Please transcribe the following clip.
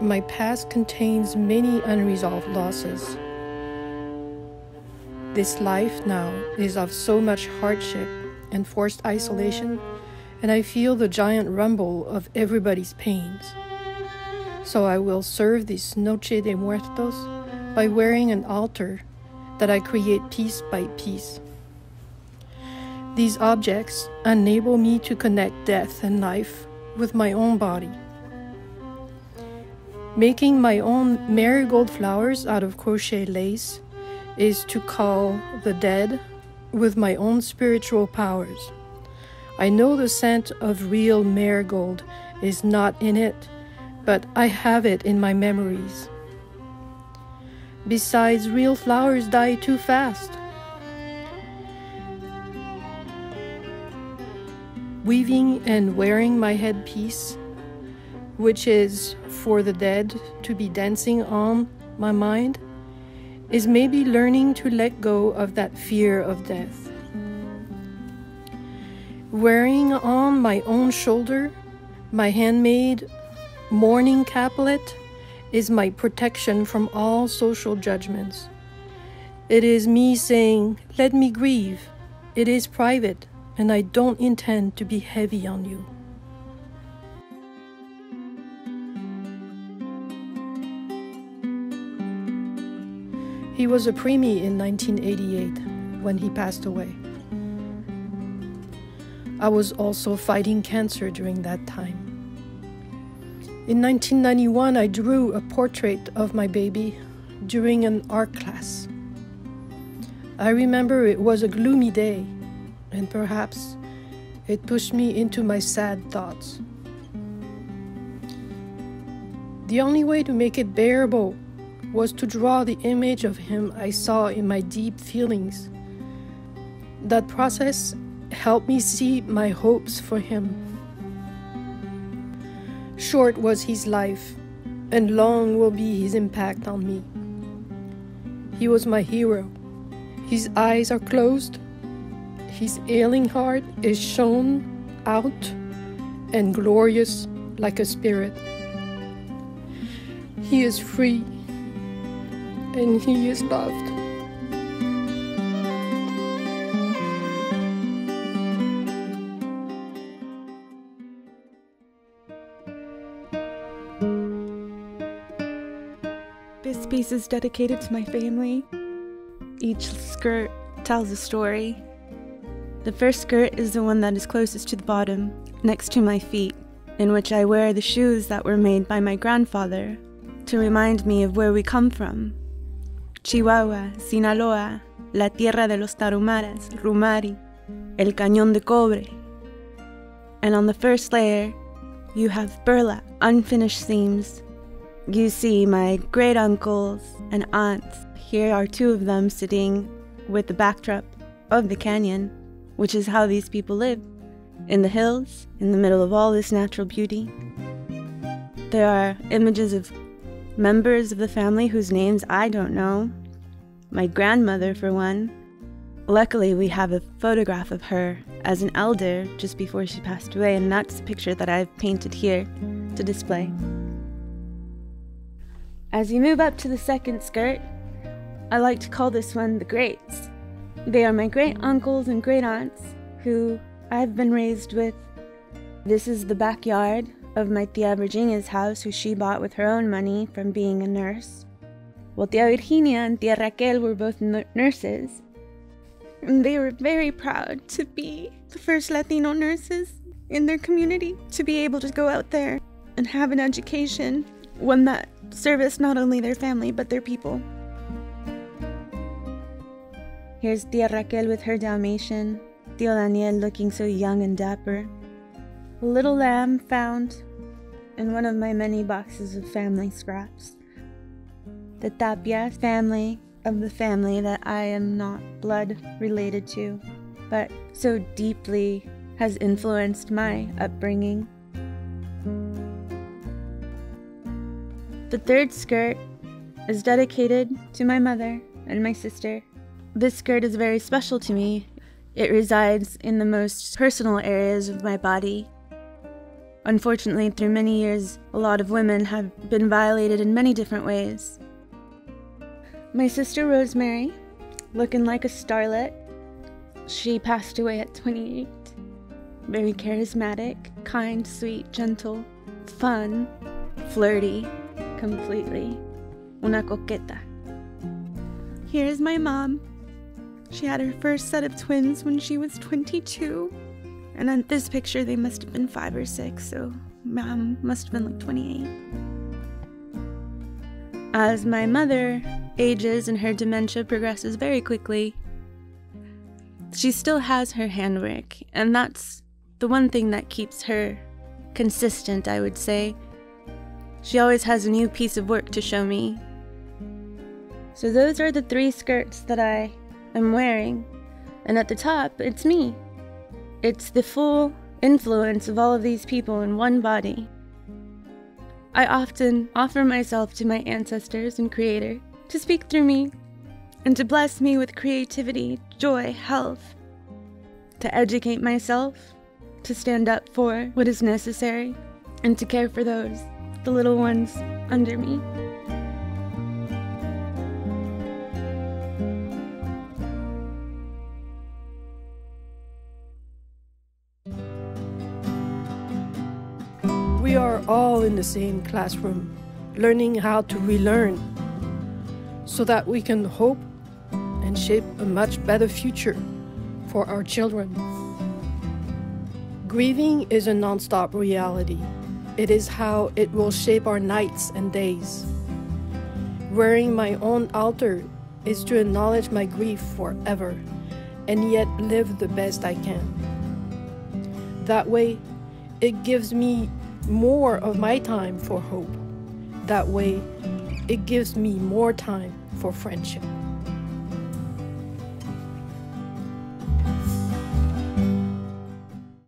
my past contains many unresolved losses. This life now is of so much hardship and forced isolation, and I feel the giant rumble of everybody's pains. So I will serve this Noche de Muertos by wearing an altar that I create piece by piece. These objects enable me to connect death and life with my own body. Making my own marigold flowers out of crochet lace is to call the dead with my own spiritual powers. I know the scent of real marigold is not in it, but I have it in my memories. Besides, real flowers die too fast. Weaving and wearing my headpiece, which is for the dead to be dancing on my mind, is maybe learning to let go of that fear of death. Wearing on my own shoulder my handmade mourning caplet is my protection from all social judgments. It is me saying, let me grieve. It is private, and I don't intend to be heavy on you. He was a preemie in 1988 when he passed away. I was also fighting cancer during that time. In 1991, I drew a portrait of my baby during an art class. I remember it was a gloomy day, and perhaps it pushed me into my sad thoughts. The only way to make it bearable was to draw the image of him I saw in my deep feelings. That process helped me see my hopes for him. Short was his life, and long will be his impact on me. He was my hero. His eyes are closed, his ailing heart is shown out and glorious like a spirit. He is free, and he is loved. This piece is dedicated to my family. Each skirt tells a story. The first skirt is the one that is closest to the bottom, next to my feet, in which I wear the shoes that were made by my grandfather to remind me of where we come from. Chihuahua, Sinaloa, la tierra de los tarumaras, Rumari, el cañón de cobre. And on the first layer, you have burlap, unfinished seams. You see my great uncles and aunts. Here are two of them sitting with the backdrop of the canyon, which is how these people live, in the hills, in the middle of all this natural beauty. There are images of members of the family whose names I don't know. My grandmother, for one. Luckily, we have a photograph of her as an elder just before she passed away, and that's the picture that I've painted here to display. As you move up to the second skirt, I like to call this one the greats. They are my great uncles and great aunts who I've been raised with. This is the backyard of my tia Virginia's house, who she bought with her own money from being a nurse. Well, tia Virginia and tia Raquel were both nurses, and they were very proud to be the first Latino nurses in their community, to be able to go out there and have an education, one that serviced not only their family but their people. Here's tia Raquel with her Dalmatian, Tio Daniel looking so young and dapper. A little lamb found in one of my many boxes of family scraps. The Tapia family of the family that I am not blood related to, but so deeply has influenced my upbringing. The third skirt is dedicated to my mother and my sister. This skirt is very special to me. It resides in the most personal areas of my body. Unfortunately, through many years, a lot of women have been violated in many different ways. My sister Rosemary, looking like a starlet, she passed away at 28. Very charismatic, kind, sweet, gentle, fun, flirty, completely. Una coqueta. Here's my mom. She had her first set of twins when she was 22. And in this picture, they must have been 5 or 6, so mom must have been like 28. As my mother ages and her dementia progresses very quickly, she still has her handwork, and that's the one thing that keeps her consistent, I would say. She always has a new piece of work to show me. So those are the 3 skirts that I am wearing, and at the top, it's me. It's the full influence of all of these people in one body. I often offer myself to my ancestors and Creator to speak through me and to bless me with creativity, joy, health, to educate myself, to stand up for what is necessary, and to care for those, the little ones under me. We are all in the same classroom, learning how to relearn, so that we can hope and shape a much better future for our children. Grieving is a non-stop reality. It is how it will shape our nights and days. Wearing my own altar is to acknowledge my grief forever, and yet live the best I can. That way, it gives me more of my time for hope. That way, it gives me more time for friendship.